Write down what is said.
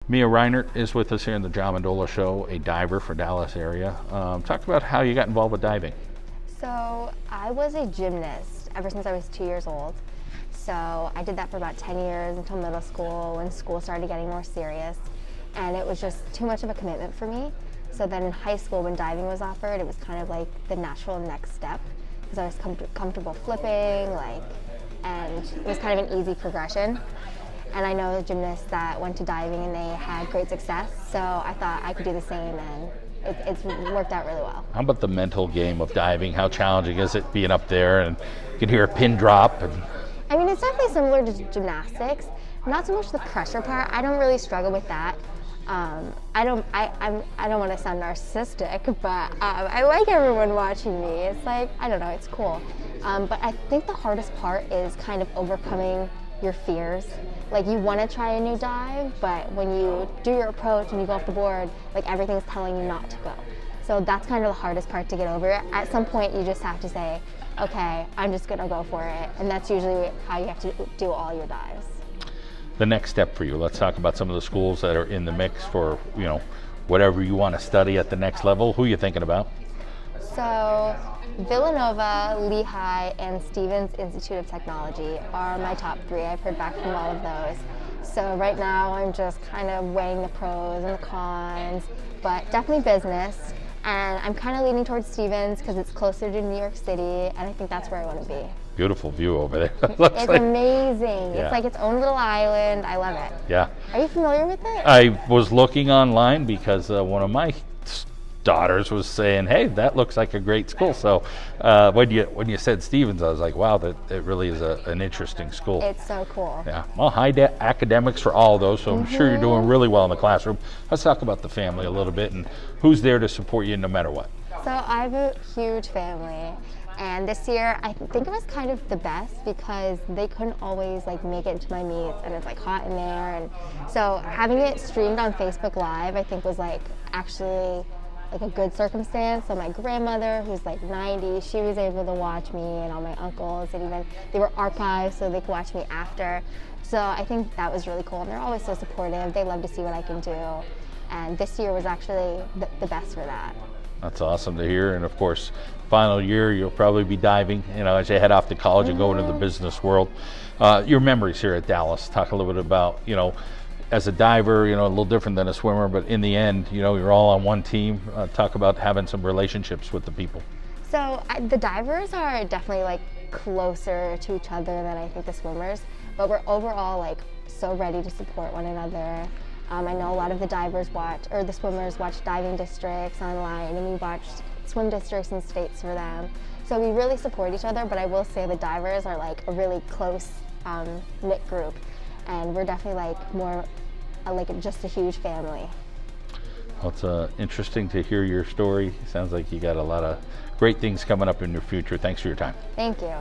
Mia Reinert is with us here in the Mendola show, a diver for Dallas area. Talk about how you got involved with diving. So I was a gymnast ever since I was 2 years old. So I did that for about 10 years until middle school, when school started getting more serious. And it was just too much of a commitment for me. So then in high school, when diving was offered, it was kind of like the natural next step, because I was comfortable flipping, and it was kind of an easy progression. And I know gymnasts that went to diving and they had great success, so I thought I could do the same, and it's worked out really well. How about the mental game of diving? How challenging is it being up there and you can hear a pin drop? I mean, it's definitely similar to gymnastics. Not so much the pressure part. I don't really struggle with that. I don't want to sound narcissistic, but I like everyone watching me. It's like, I don't know, it's cool. But I think the hardest part is kind of overcoming your fears. Like, you want to try a new dive, but when you do your approach and you go off the board, like, everything's telling you not to go. So that's kind of the hardest part to get over. At some point, you just have to say, okay, I'm just gonna go for it. And that's usually how you have to do all your dives. The next step for you, let's talk about some of the schools that are in the mix for, you know, whatever you want to study at the next level. Who are you thinking about? So Villanova, Lehigh, and Stevens Institute of Technology are my top three. I've heard back from all of those. So right now I'm just kind of weighing the pros and the cons, but definitely business. And I'm kind of leaning towards Stevens because it's closer to New York City, and I think that's where I want to be. Beautiful view over there. It's amazing. Yeah. It's like its own little island. I love it. Yeah. Are you familiar with it? I was looking online because one of my daughters was saying, hey, that looks like a great school. So when you said Stevens, I was like, wow, that it really is an interesting school. It's so cool. Yeah, well, high academics for all those, so I'm sure you're doing really well in the classroom. Let's talk about the family a little bit and who's there to support you no matter what. So I have a huge family, and this year I think it was kind of the best because they couldn't always like make it into my meets, and it's like hot in there, and so having it streamed on Facebook Live I think was like actually like a good circumstance. So my grandmother, who's like 90, she was able to watch me, and all my uncles, and even they were archived so they could watch me after. So I think that was really cool, and they're always so supportive. They love to see what I can do, and this year was actually the best for that. That's awesome to hear, and of course, final year you'll probably be diving, you know, as you head off to college and go into the business world. Your memories here at Dallas. Talk a little bit about, you know, as a diver, you know, a little different than a swimmer, but in the end, you know, you're all on one team. Talk about having some relationships with the people. So the divers are definitely like closer to each other than I think the swimmers, but we're overall like so ready to support one another. I know a lot of the divers watch, or the swimmers watch diving districts online, and we watch swim districts and states for them. So we really support each other, but I will say the divers are like a really close knit group, and we're definitely like more like just a huge family. Well, it's interesting to hear your story. Sounds like you got a lot of great things coming up in your future. Thanks for your time. Thank you.